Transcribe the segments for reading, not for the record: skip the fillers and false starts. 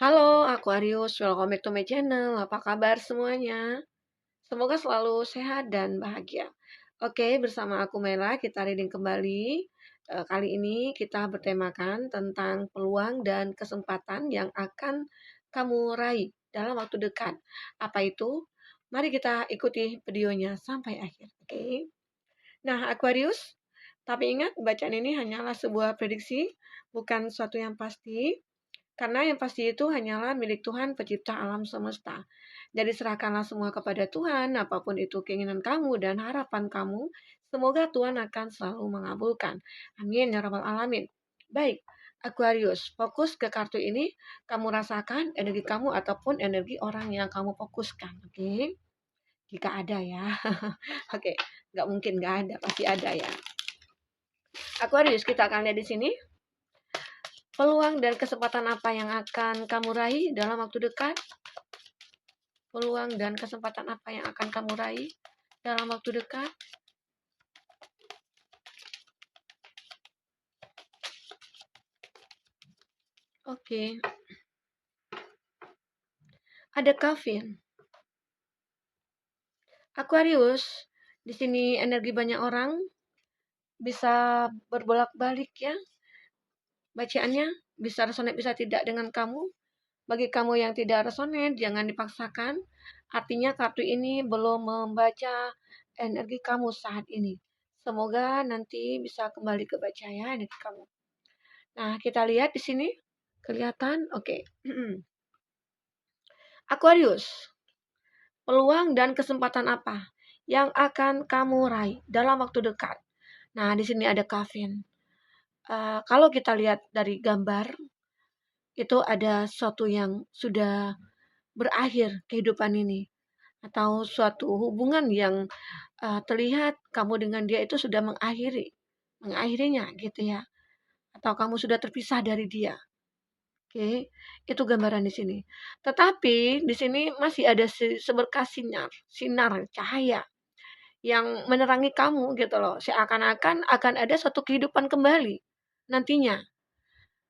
Halo Aquarius, welcome back to my channel. Apa kabar semuanya? Semoga selalu sehat dan bahagia. Oke, bersama aku Mela, kita reading kembali. Kali ini kita bertemakan tentang peluang dan kesempatan yang akan kamu raih dalam waktu dekat. Apa itu? Mari kita ikuti videonya sampai akhir. Oke. Nah, Aquarius, tapi ingat, bacaan ini hanyalah sebuah prediksi, bukan sesuatu yang pasti. Karena yang pasti itu hanyalah milik Tuhan pencipta alam semesta. Jadi serahkanlah semua kepada Tuhan, apapun itu keinginan kamu dan harapan kamu, semoga Tuhan akan selalu mengabulkan. Amin ya rabbal alamin. Baik, Aquarius, fokus ke kartu ini, kamu rasakan energi kamu ataupun energi orang yang kamu fokuskan, oke? Jika ada ya. Oke, nggak mungkin nggak ada, pasti ada ya. Aquarius, kita akan lihat di sini. Peluang dan kesempatan apa yang akan kamu raih dalam waktu dekat? Peluang dan kesempatan apa yang akan kamu raih dalam waktu dekat? Oke, ada Kevin. Aquarius, di sini energi banyak orang bisa berbolak-balik ya. Bacaannya bisa resonate bisa tidak dengan kamu. Bagi kamu yang tidak resonate, jangan dipaksakan. Artinya kartu ini belum membaca energi kamu saat ini. Semoga nanti bisa kembali ke baca ya energi kamu. Nah, kita lihat di sini. Kelihatan? Oke. Aquarius, peluang dan kesempatan apa yang akan kamu raih dalam waktu dekat? Nah, di sini ada Kevin. Kalau kita lihat dari gambar, itu ada sesuatu yang sudah berakhir kehidupan ini. Atau suatu hubungan yang terlihat kamu dengan dia itu sudah mengakhirinya gitu ya. Atau kamu sudah terpisah dari dia. Oke, itu gambaran di sini. Tetapi di sini masih ada seberkas sinar cahaya yang menerangi kamu gitu loh. Seakan-akan akan ada satu kehidupan kembali nantinya.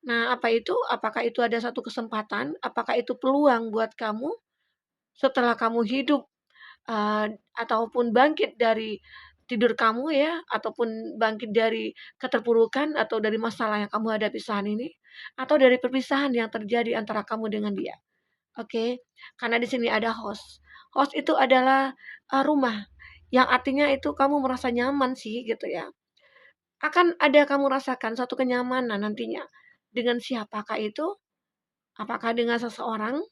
Nah, apa itu? Apakah itu ada satu kesempatan? Apakah itu peluang buat kamu setelah kamu hidup ataupun bangkit dari tidur kamu ya, ataupun bangkit dari keterpurukan atau dari masalah yang kamu hadapi saat ini, atau dari perpisahan yang terjadi antara kamu dengan dia. Oke, karena di sini ada host. Host itu adalah rumah, yang artinya itu kamu merasa nyaman sih gitu ya. Akan ada kamu rasakan satu kenyamanan nantinya. Dengan siapakah itu? Apakah dengan seseorang?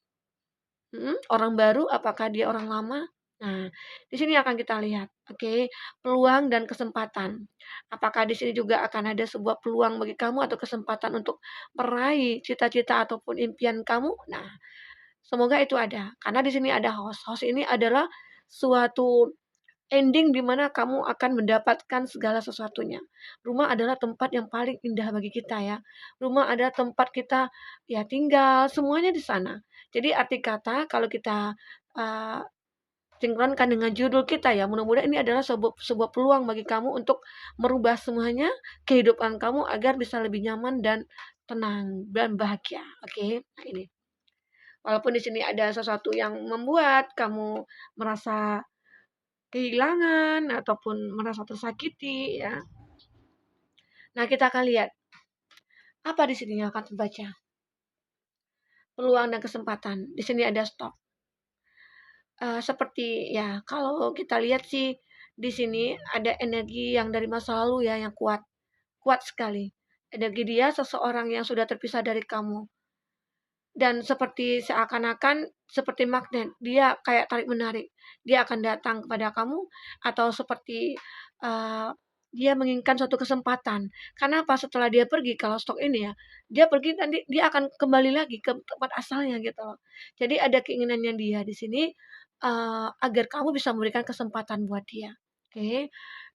Orang baru? Apakah dia orang lama? Nah, di sini akan kita lihat, oke, peluang dan kesempatan. Apakah di sini juga akan ada sebuah peluang bagi kamu atau kesempatan untuk meraih cita-cita ataupun impian kamu? Nah, semoga itu ada. Karena di sini ada host. Host ini adalah suatu ending di mana kamu akan mendapatkan segala sesuatunya. Rumah adalah tempat yang paling indah bagi kita ya. Rumah adalah tempat kita ya tinggal, semuanya di sana. Jadi arti kata kalau kita uh, sinkronkan dengan judul kita ya, mudah-mudahan ini adalah sebuah peluang bagi kamu untuk merubah semuanya kehidupan kamu agar bisa lebih nyaman dan tenang dan bahagia. Oke, nah ini. Walaupun di sini ada sesuatu yang membuat kamu merasa kehilangan ataupun merasa tersakiti ya. Nah, kita akan lihat apa di sini yang akan terbaca. Peluang dan kesempatan. Di sini ada stop. Seperti ya, kalau kita lihat sih di sini ada energi yang dari masa lalu ya yang kuat, kuat sekali. Energi dia seseorang yang sudah terpisah dari kamu. Dan seperti seakan-akan seperti magnet, dia kayak tarik menarik. Dia akan datang kepada kamu atau seperti uh, dia menginginkan suatu kesempatan. Karena apa? Setelah dia pergi, kalau stok ini ya, dia pergi nanti dia akan kembali lagi ke tempat asalnya gitu loh. Jadi ada keinginannya dia di sini agar kamu bisa memberikan kesempatan buat dia. Oke.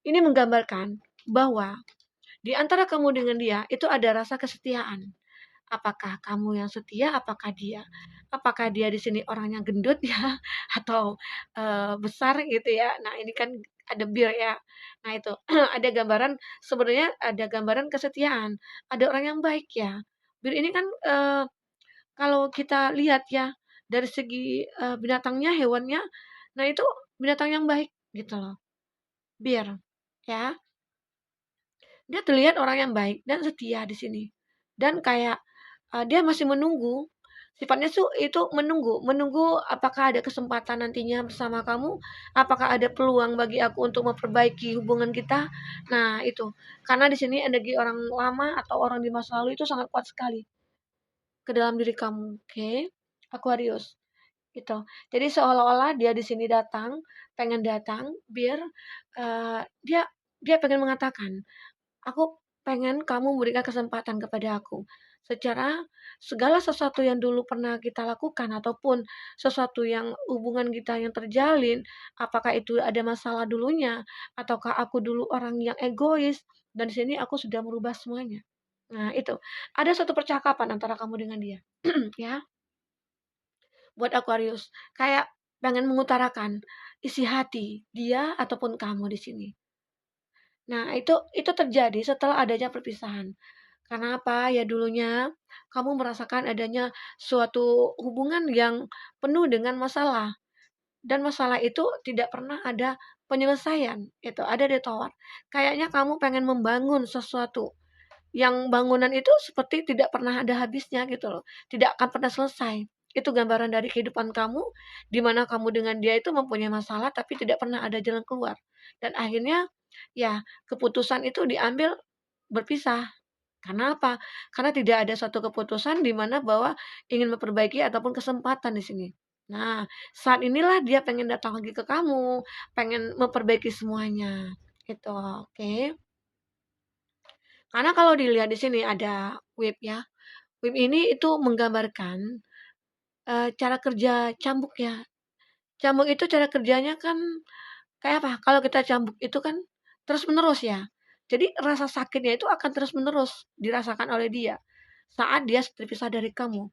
Ini menggambarkan bahwa di antara kamu dengan dia itu ada rasa kesetiaan. Apakah kamu yang setia? Apakah dia? Apakah dia di sini orangnya gendut ya atau besar gitu ya? Nah, ini kan ada bir ya. Nah, itu ada gambaran sebenarnya ada gambaran kesetiaan. Ada orang yang baik ya. Bir ini kan kalau kita lihat ya dari segi binatangnya, hewannya, nah itu binatang yang baik gitu loh. Bir, ya. Dia terlihat orang yang baik dan setia di sini. Dan kayak dia masih menunggu. Sifatnya itu menunggu, menunggu apakah ada kesempatan nantinya bersama kamu, apakah ada peluang bagi aku untuk memperbaiki hubungan kita. Nah, itu. Karena di sini energi orang lama atau orang di masa lalu itu sangat kuat sekali ke dalam diri kamu. Oke, Aquarius. Gitu. Jadi seolah-olah dia di sini pengen datang biar dia dia pengen mengatakan, aku pengen kamu memberikan kesempatan kepada aku. Secara segala sesuatu yang dulu pernah kita lakukan ataupun sesuatu yang hubungan kita yang terjalin, apakah itu ada masalah dulunya ataukah aku dulu orang yang egois dan di sini aku sudah merubah semuanya. Nah, itu. Ada satu percakapan antara kamu dengan dia. Ya, buat Aquarius. Kayak pengen mengutarakan isi hati dia ataupun kamu di sini. Nah, itu terjadi setelah adanya perpisahan. Karena apa? Ya dulunya kamu merasakan adanya suatu hubungan yang penuh dengan masalah dan masalah itu tidak pernah ada penyelesaian. Itu ada ditawar. Kayaknya kamu pengen membangun sesuatu yang bangunan itu seperti tidak pernah ada habisnya gitu loh. Tidak akan pernah selesai. Itu gambaran dari kehidupan kamu di mana kamu dengan dia itu mempunyai masalah tapi tidak pernah ada jalan keluar. Dan akhirnya ya keputusan itu diambil berpisah. Karena apa? Karena tidak ada satu keputusan di mana bahwa ingin memperbaiki ataupun kesempatan di sini. Nah, saat inilah dia pengen datang lagi ke kamu, pengen memperbaiki semuanya. Gitu, oke. Karena kalau dilihat di sini ada whip ya. Whip ini itu menggambarkan cara kerja cambuk ya. Cambuk itu cara kerjanya kan kayak apa? Kalau kita cambuk itu kan terus-menerus ya. Jadi rasa sakitnya itu akan terus-menerus dirasakan oleh dia saat dia terpisah dari kamu.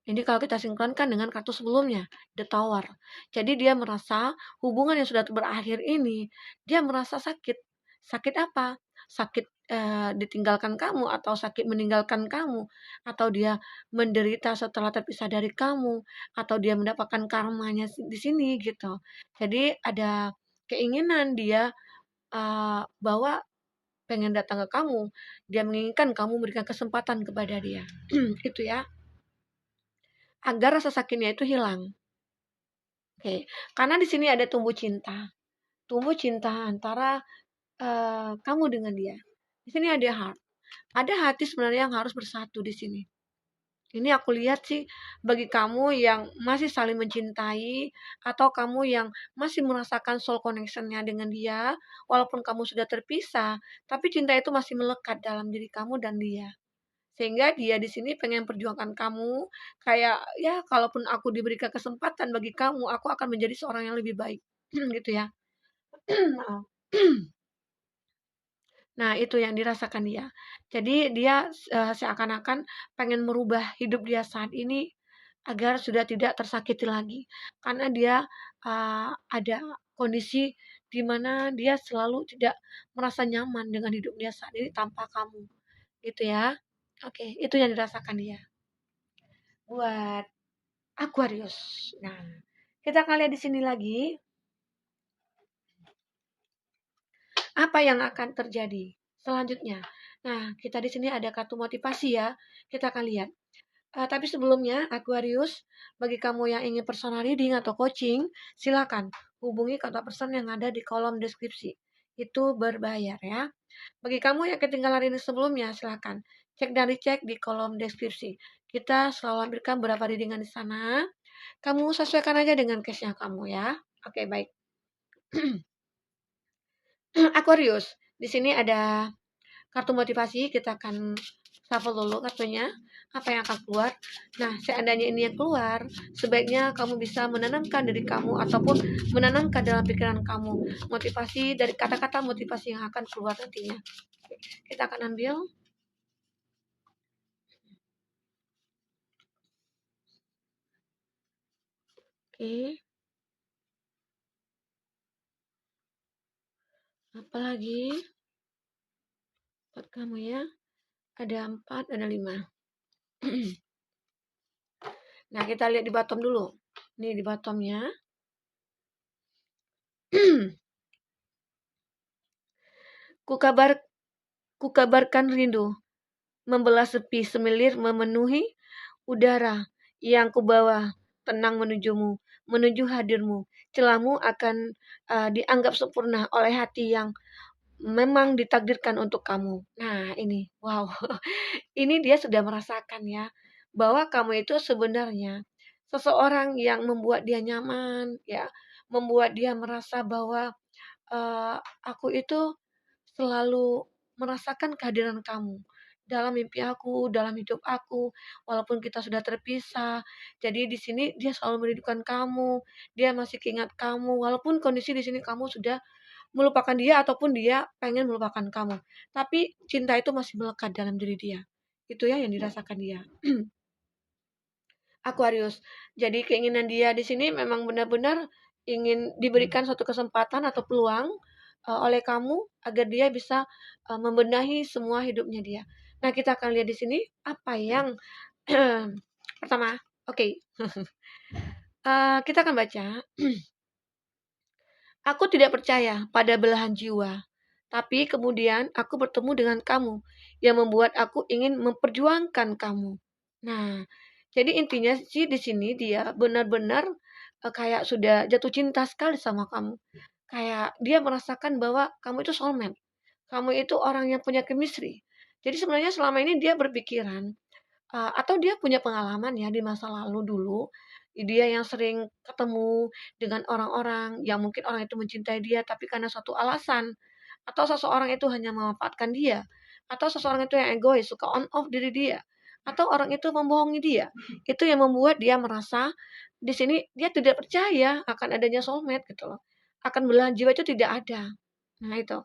Ini kalau kita sinkronkan dengan kartu sebelumnya, The Tower. Jadi dia merasa hubungan yang sudah berakhir ini, dia merasa sakit. Sakit apa? Sakit ditinggalkan kamu atau sakit meninggalkan kamu atau dia menderita setelah terpisah dari kamu atau dia mendapatkan karmanya di sini gitu. Jadi ada keinginan dia bahwa pengen datang ke kamu, dia menginginkan kamu memberikan kesempatan kepada dia. Itu ya, agar rasa sakitnya itu hilang. Oke, karena di sini ada tumbuh cinta antara kamu dengan dia. Di sini ada heart, ada hati sebenarnya yang harus bersatu di sini. Ini aku lihat sih bagi kamu yang masih saling mencintai atau kamu yang masih merasakan soul connection-nya dengan dia, walaupun kamu sudah terpisah, tapi cinta itu masih melekat dalam diri kamu dan dia. Sehingga dia di sini pengen perjuangkan kamu, kayak ya kalaupun aku diberikan kesempatan bagi kamu, aku akan menjadi seorang yang lebih baik. Gitu ya. Maaf. Nah, itu yang dirasakan dia. Jadi dia seakan-akan pengen merubah hidup dia saat ini agar sudah tidak tersakiti lagi. Karena dia ada kondisi di mana dia selalu tidak merasa nyaman dengan hidup dia saat ini tanpa kamu. Gitu ya. Oke, itu yang dirasakan dia. Buat Aquarius. Nah, kita akan lihat di sini lagi apa yang akan terjadi selanjutnya. Nah, kita di sini ada kartu motivasi ya. Kita akan lihat. Tapi sebelumnya, Aquarius, bagi kamu yang ingin personal reading atau coaching, silakan hubungi kontak person yang ada di kolom deskripsi. Itu berbayar ya. Bagi kamu yang ketinggalan ini sebelumnya, silakan cek dan dicek di kolom deskripsi. Kita selalu ambilkan beberapa readingan di sana. Kamu sesuaikan aja dengan case-nya kamu ya. Oke, baik. Aquarius, di sini ada kartu motivasi. Kita akan shuffle dulu kartunya. Apa yang akan keluar? Nah, seandainya ini yang keluar, sebaiknya kamu bisa menanamkan diri kamu ataupun menanamkan dalam pikiran kamu motivasi dari kata-kata motivasi yang akan keluar nantinya. Kita akan ambil. Oke, apalagi buat kamu ya? Ada 4, ada 5. Nah, kita lihat di bottom dulu. Nih di bottomnya. Kukabar, kukabarkan rindu, membelah sepi semilir memenuhi udara yang kubawa tenang menujumu, menuju hadirmu. Celahmu akan dianggap sempurna oleh hati yang memang ditakdirkan untuk kamu. Nah, ini, wow, ini dia sudah merasakan ya, bahwa kamu itu sebenarnya seseorang yang membuat dia nyaman, ya, membuat dia merasa bahwa aku itu selalu merasakan kehadiran kamu dalam mimpi aku, dalam hidup aku, walaupun kita sudah terpisah. Jadi di sini dia selalu merindukan kamu, dia masih keingat kamu, walaupun kondisi di sini kamu sudah melupakan dia ataupun dia pengen melupakan kamu. Tapi cinta itu masih melekat dalam diri dia. Itu ya yang dirasakan dia. Aquarius. Jadi keinginan dia di sini memang benar-benar ingin diberikan suatu kesempatan atau peluang oleh kamu agar dia bisa membenahi semua hidupnya dia. Nah, kita akan lihat di sini apa yang pertama. Oke. Kita akan baca. Aku tidak percaya pada belahan jiwa, tapi kemudian aku bertemu dengan kamu yang membuat aku ingin memperjuangkan kamu. Nah, jadi intinya sih di sini dia benar-benar kayak sudah jatuh cinta sekali sama kamu. Kayak dia merasakan bahwa kamu itu soulmate. Kamu itu orang yang punya chemistry. Jadi sebenarnya selama ini dia berpikiran atau dia punya pengalaman ya di masa lalu dulu, dia yang sering ketemu dengan orang-orang yang mungkin orang itu mencintai dia tapi karena suatu alasan atau seseorang itu hanya memanfaatkan dia atau seseorang itu yang egois, suka on off diri dia atau orang itu membohongi dia. Itu yang membuat dia merasa di sini dia tidak percaya akan adanya soulmate gitu loh. Akan belahan jiwa itu tidak ada. Nah, itu.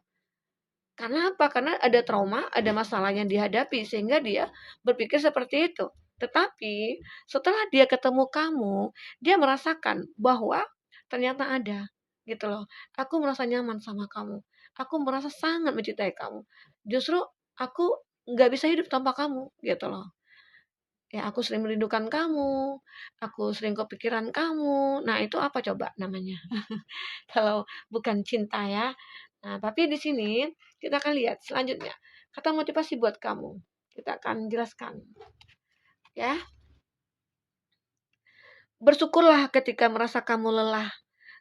Karena apa? Karena ada trauma, ada masalah yang dihadapi sehingga dia berpikir seperti itu. Tetapi setelah dia ketemu kamu, dia merasakan bahwa ternyata ada gitu loh. Aku merasa nyaman sama kamu. Aku merasa sangat mencintai kamu. Justru aku nggak bisa hidup tanpa kamu gitu loh. Ya aku sering merindukan kamu, aku sering kepikiran kamu. Nah itu apa coba namanya? Kalau bukan cinta ya. Nah, tapi di sini kita akan lihat selanjutnya. Kata motivasi buat kamu. Kita akan jelaskan ya. Bersyukurlah ketika merasa kamu lelah.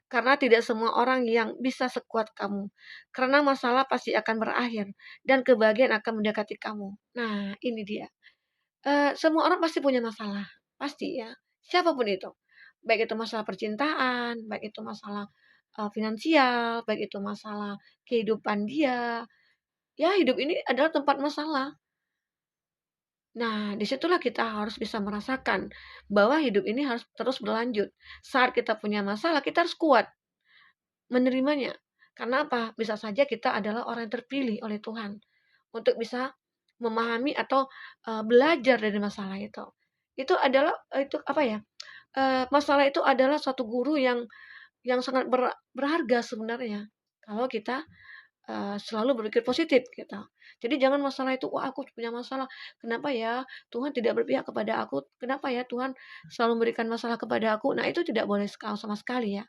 Karena tidak semua orang yang bisa sekuat kamu. Karena masalah pasti akan berakhir. Dan kebahagiaan akan mendekati kamu. Nah, ini dia. Semua orang pasti punya masalah. Pasti ya. Siapapun itu. Baik itu masalah percintaan. Baik itu masalah finansial. Baik itu masalah kehidupan dia. Ya, hidup ini adalah tempat masalah. Nah, disitulah kita harus bisa merasakan bahwa hidup ini harus terus berlanjut. Saat kita punya masalah, kita harus kuat menerimanya. Karena apa? Bisa saja kita adalah orang yang terpilih oleh Tuhan untuk bisa memahami atau belajar dari masalah itu. Itu adalah itu apa ya? Masalah itu adalah suatu guru yang sangat berharga sebenarnya. Kalau kita selalu berpikir positif gitu. Jadi jangan masalah itu, wah aku punya masalah, kenapa ya Tuhan tidak berpihak kepada aku, kenapa ya Tuhan selalu memberikan masalah kepada aku. Nah itu tidak boleh sama sekali ya.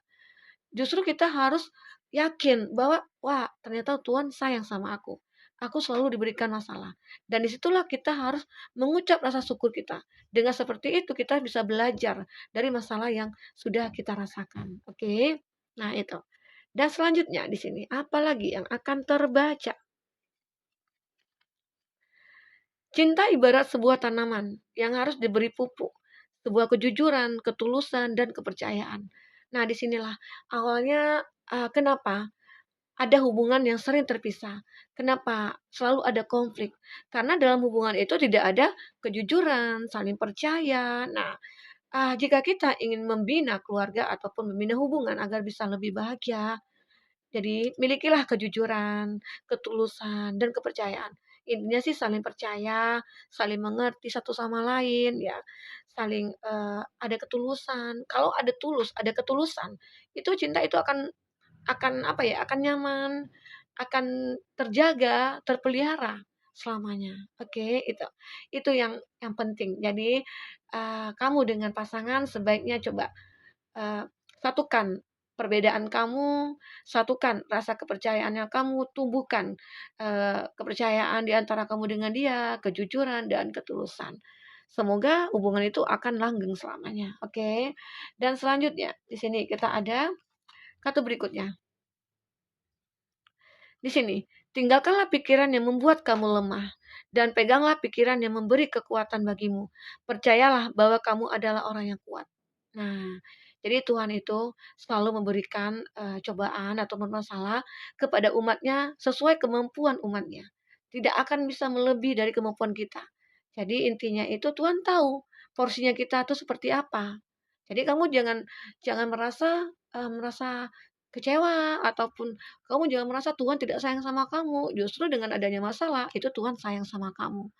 Justru kita harus yakin bahwa, wah ternyata Tuhan sayang sama aku. Aku selalu diberikan masalah. Dan disitulah kita harus mengucap rasa syukur kita. Dengan seperti itu kita bisa belajar dari masalah yang sudah kita rasakan. Oke? Nah itu. Dan selanjutnya di sini, apalagi yang akan terbaca? Cinta ibarat sebuah tanaman yang harus diberi pupuk, sebuah kejujuran, ketulusan, dan kepercayaan. Nah, disinilah awalnya kenapa ada hubungan yang sering terpisah. Kenapa selalu ada konflik? Karena dalam hubungan itu tidak ada kejujuran, saling percaya. Nah, jika kita ingin membina keluarga ataupun membina hubungan agar bisa lebih bahagia, jadi milikilah kejujuran, ketulusan, dan kepercayaan. Intinya sih saling percaya, saling mengerti satu sama lain, ya, saling ada ketulusan. Kalau ada tulus, ada ketulusan, itu cinta itu akan apa ya? Akan nyaman, akan terjaga, terpelihara selamanya. Oke, itu yang penting. Jadi kamu dengan pasangan sebaiknya coba Eee, satukan perbedaan kamu, satukan rasa kepercayaannya kamu, tumbuhkan, kepercayaan di antara kamu dengan dia, kejujuran dan ketulusan. Semoga hubungan itu akan langgeng selamanya, oke? Dan selanjutnya di sini kita ada kata berikutnya. Di sini, tinggalkanlah pikiran yang membuat kamu lemah dan peganglah pikiran yang memberi kekuatan bagimu. Percayalah bahwa kamu adalah orang yang kuat. Nah, jadi Tuhan itu selalu memberikan cobaan atau masalah kepada umatnya sesuai kemampuan umatnya. Tidak akan bisa melebihi dari kemampuan kita. Jadi intinya itu Tuhan tahu porsinya kita itu seperti apa. Jadi kamu jangan jangan merasa kecewa ataupun kamu jangan merasa Tuhan tidak sayang sama kamu. Justru dengan adanya masalah itu Tuhan sayang sama kamu.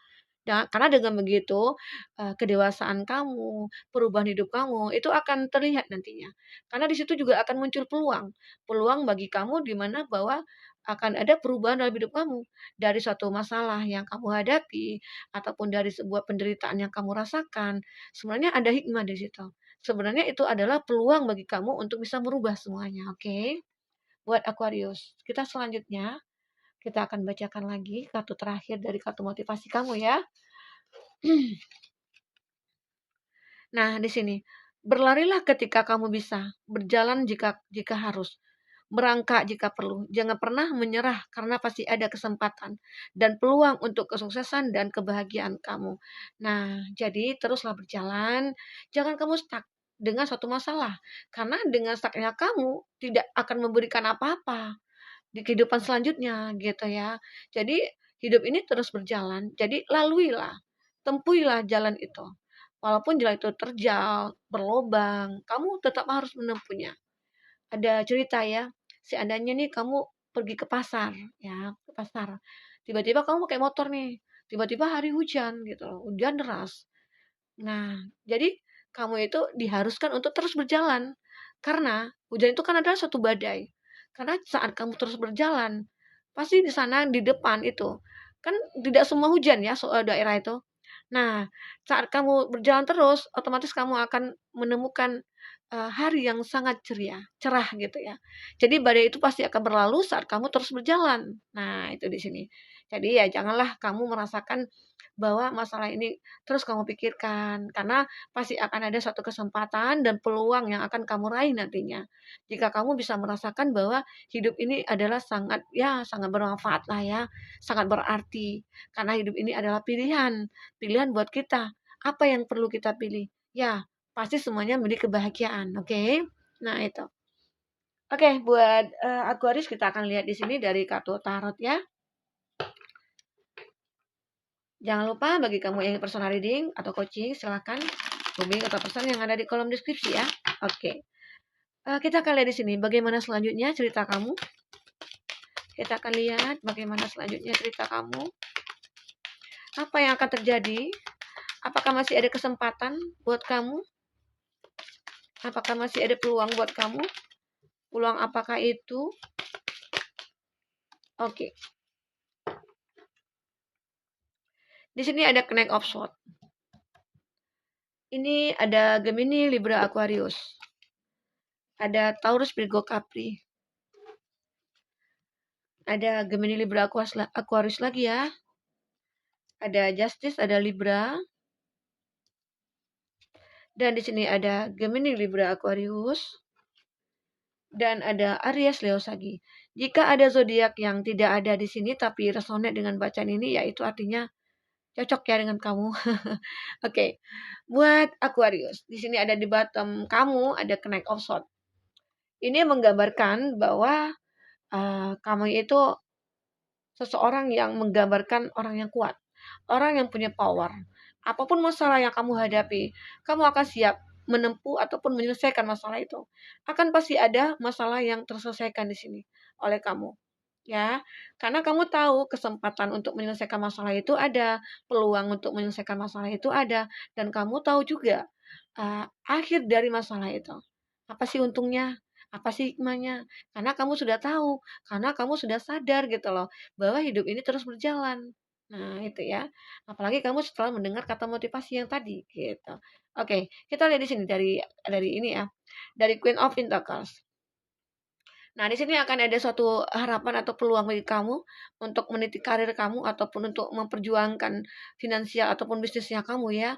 Karena dengan begitu, kedewasaan kamu, perubahan hidup kamu, itu akan terlihat nantinya. Karena di situ juga akan muncul peluang. Peluang bagi kamu di mana bahwa akan ada perubahan dalam hidup kamu. Dari suatu masalah yang kamu hadapi, ataupun dari sebuah penderitaan yang kamu rasakan, sebenarnya ada hikmah di situ. Sebenarnya itu adalah peluang bagi kamu untuk bisa merubah semuanya, oke? Buat Aquarius. Kita selanjutnya, kita akan bacakan lagi kartu terakhir dari kartu motivasi kamu ya. Nah, di sini, berlarilah ketika kamu bisa, berjalan jika harus, merangkak jika perlu. Jangan pernah menyerah karena pasti ada kesempatan dan peluang untuk kesuksesan dan kebahagiaan kamu. Nah, jadi teruslah berjalan, jangan kamu stuck dengan suatu masalah. Karena dengan stucknya kamu tidak akan memberikan apa-apa di kehidupan selanjutnya gitu ya. Jadi hidup ini terus berjalan. Jadi laluilah, tempuilah jalan itu. Walaupun jalan itu terjal, berlobang, kamu tetap harus menempuhnya. Ada cerita ya, seandainya nih kamu pergi ke pasar, ya, ke pasar. Tiba-tiba kamu pakai motor nih, tiba-tiba hari hujan gitu, hujan deras. Nah, jadi kamu itu diharuskan untuk terus berjalan. Karena hujan itu kan adalah suatu badai. Karena saat kamu terus berjalan, pasti di sana di depan itu kan tidak semua hujan ya daerah itu. Nah, saat kamu berjalan terus, otomatis kamu akan menemukan hari yang sangat ceria, cerah gitu ya. Jadi badai itu pasti akan berlalu saat kamu terus berjalan. Nah, itu di sini. Jadi ya janganlah kamu merasakan bahwa masalah ini terus kamu pikirkan, karena pasti akan ada suatu kesempatan dan peluang yang akan kamu raih nantinya. Jika kamu bisa merasakan bahwa hidup ini adalah sangat ya sangat bermanfaat lah ya, sangat berarti. Karena hidup ini adalah pilihan, pilihan buat kita. Apa yang perlu kita pilih? Ya, pasti semuanya memiliki kebahagiaan, oke? Nah, itu. Oke, buat Aquarius kita akan lihat di sini dari kartu tarot ya. Jangan lupa bagi kamu yang ingin personal reading atau coaching, silahkan hubungi atau pesan yang ada di kolom deskripsi ya. Oke. Kita akan lihat di sini bagaimana selanjutnya cerita kamu. Kita akan lihat bagaimana selanjutnya cerita kamu. Apa yang akan terjadi? Apakah masih ada kesempatan buat kamu? Apakah masih ada peluang buat kamu? Peluang apakah itu? Oke. Di sini ada Knight of Swords. Ini ada Gemini, Libra, Aquarius. Ada Taurus, Virgo, Capri. Ada Gemini, Libra, Aquarius lagi ya. Ada Justice, ada Libra. Dan di sini ada Gemini, Libra, Aquarius. Dan ada Aries, Leo, Sagi. Jika ada zodiak yang tidak ada di sini tapi resonate dengan bacaan ini, yaitu artinya cocok ya dengan kamu. Oke. Buat Aquarius, di sini ada di bottom kamu ada Knight of Swords. Ini menggambarkan bahwa kamu itu seseorang yang menggambarkan orang yang kuat, orang yang punya power. Apapun masalah yang kamu hadapi, kamu akan siap menempuh ataupun menyelesaikan masalah itu. Akan pasti ada masalah yang terselesaikan di sini oleh kamu. Ya, karena kamu tahu kesempatan untuk menyelesaikan masalah itu ada, peluang untuk menyelesaikan masalah itu ada, dan kamu tahu juga akhir dari masalah itu. Apa sih untungnya? Apa sih hikmahnya? Karena kamu sudah tahu, karena kamu sudah sadar gitu loh, bahwa hidup ini terus berjalan. Nah, itu ya. Apalagi kamu setelah mendengar kata motivasi yang tadi, gitu. Oke, kita lihat di sini dari ini ya, dari Queen of Pentacles. Nah, di sini akan ada suatu harapan atau peluang bagi kamu untuk meniti karir kamu ataupun untuk memperjuangkan finansial ataupun bisnisnya kamu ya.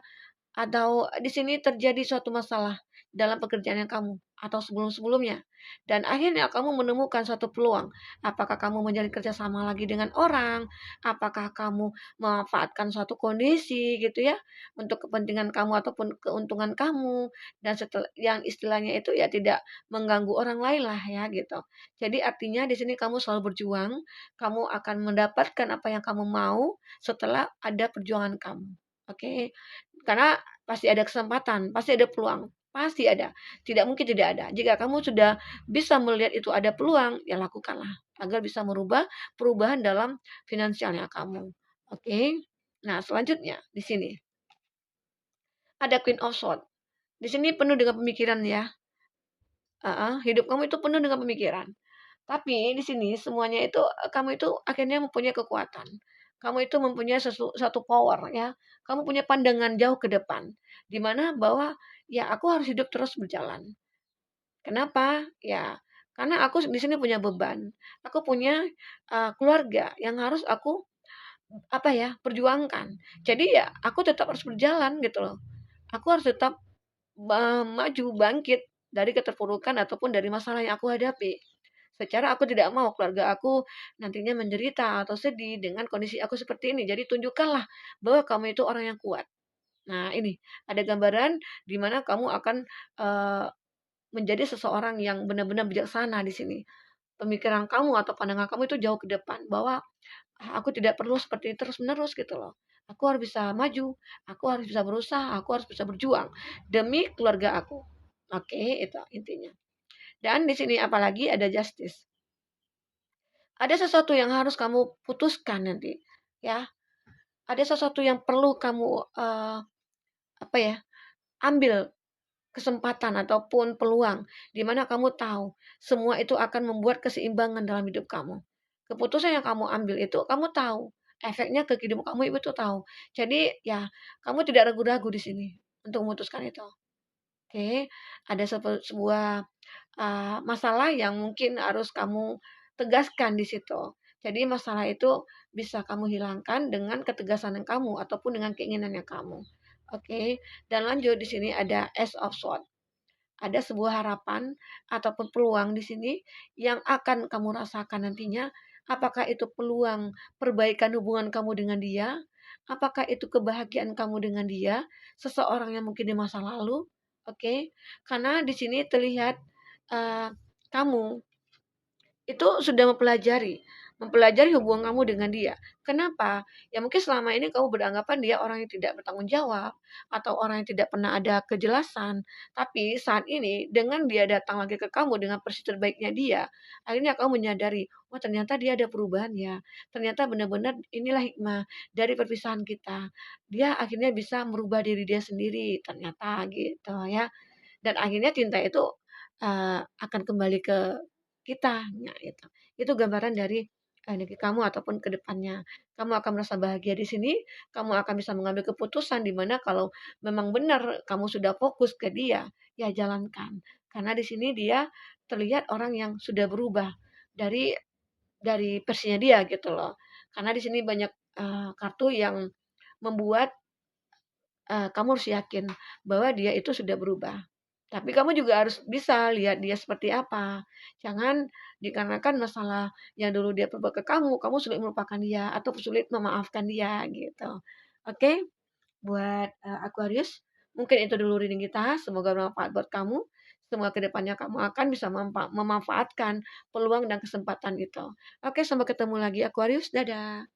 Atau di sini terjadi suatu masalah dalam pekerjaan yang kamu atau sebelum-sebelumnya. Dan akhirnya kamu menemukan suatu peluang. Apakah kamu menjalin kerjasama lagi dengan orang? Apakah kamu memanfaatkan suatu kondisi gitu ya untuk kepentingan kamu ataupun keuntungan kamu dan setelah yang istilahnya itu ya tidak mengganggu orang lain lah ya gitu. Jadi artinya di sini kamu selalu berjuang, kamu akan mendapatkan apa yang kamu mau setelah ada perjuangan kamu. Oke. Karena pasti ada kesempatan, pasti ada peluang, pasti ada. Tidak mungkin tidak ada. Jika kamu sudah bisa melihat itu ada peluang, ya lakukanlah agar bisa merubah perubahan dalam finansialnya kamu. Oke. Nah, selanjutnya di sini ada Queen of Swords. Di sini penuh dengan pemikiran ya. Hidup kamu itu penuh dengan pemikiran. Tapi di sini semuanya itu kamu itu akhirnya mempunyai kekuatan. Kamu itu mempunyai satu power ya. Kamu punya pandangan jauh ke depan. Di mana bahwa ya aku harus hidup terus berjalan. Kenapa? Ya karena aku di sini punya beban. Aku punya keluarga yang harus aku apa ya perjuangkan. Jadi ya aku tetap harus berjalan gitu loh. Aku harus tetap maju bangkit dari keterpurukan ataupun dari masalah yang aku hadapi. Secara aku tidak mau keluarga aku nantinya menderita atau sedih dengan kondisi aku seperti ini. Jadi tunjukkanlah bahwa kamu itu orang yang kuat. Nah, ini ada gambaran di mana kamu akan eee, menjadi seseorang yang benar-benar bijaksana di sini. Pemikiran kamu atau pandangan kamu itu jauh ke depan bahwa, aku tidak perlu seperti ini terus-menerus," gitu loh. Aku harus bisa maju, aku harus bisa berusaha, aku harus bisa berjuang demi keluarga aku. Oke, itu intinya. Dan di sini apalagi ada justice. Ada sesuatu yang harus kamu putuskan nanti, ya. Ada sesuatu yang perlu kamu, apa ya, ambil kesempatan ataupun peluang, di mana kamu tahu semua itu akan membuat keseimbangan dalam hidup kamu. Keputusan yang kamu ambil itu kamu tahu, efeknya ke kehidupan kamu itu tahu. Jadi ya, kamu tidak ragu-ragu di sini untuk memutuskan itu. Oke, ada sebuah masalah yang mungkin harus kamu tegaskan di situ. Jadi masalah itu bisa kamu hilangkan dengan ketegasan yang kamu ataupun dengan keinginan yang kamu. Oke, dan lanjut di sini ada Ace of Swords. Ada sebuah harapan ataupun peluang di sini yang akan kamu rasakan nantinya. Apakah itu peluang perbaikan hubungan kamu dengan dia? Apakah itu kebahagiaan kamu dengan dia? Seseorang yang mungkin di masa lalu? Oke, karena di sini terlihat eh, kamu itu sudah mempelajari hubungan kamu dengan dia. Kenapa? Ya mungkin selama ini kamu beranggapan dia orang yang tidak bertanggung jawab atau orang yang tidak pernah ada kejelasan. Tapi saat ini dengan dia datang lagi ke kamu dengan versi terbaiknya dia, akhirnya kamu menyadari, oh ternyata dia ada perubahan ya. Ternyata benar-benar inilah hikmah dari perpisahan kita. Dia akhirnya bisa merubah diri dia sendiri ternyata gitu ya. Dan akhirnya cinta itu akan kembali ke kita, nah itu. Itu gambaran dari, negeri kamu ataupun ke depannya. Kamu akan merasa bahagia di sini, kamu akan bisa mengambil keputusan di mana kalau memang benar kamu sudah fokus ke dia, ya jalankan. Karena di sini dia terlihat orang yang sudah berubah dari versinya dia gitu loh. Karena di sini banyak, kartu yang membuat kamu harus yakin bahwa dia itu sudah berubah. Tapi kamu juga harus bisa lihat dia seperti apa. Jangan dikarenakan masalah yang dulu dia perbuat ke kamu sulit melupakan dia atau sulit memaafkan dia gitu. Oke, buat Aquarius, mungkin itu dulu reading kita. Semoga bermanfaat buat kamu. Semoga kedepannya kamu akan bisa memanfaatkan peluang dan kesempatan itu. Oke, sampai ketemu lagi Aquarius. Dadah.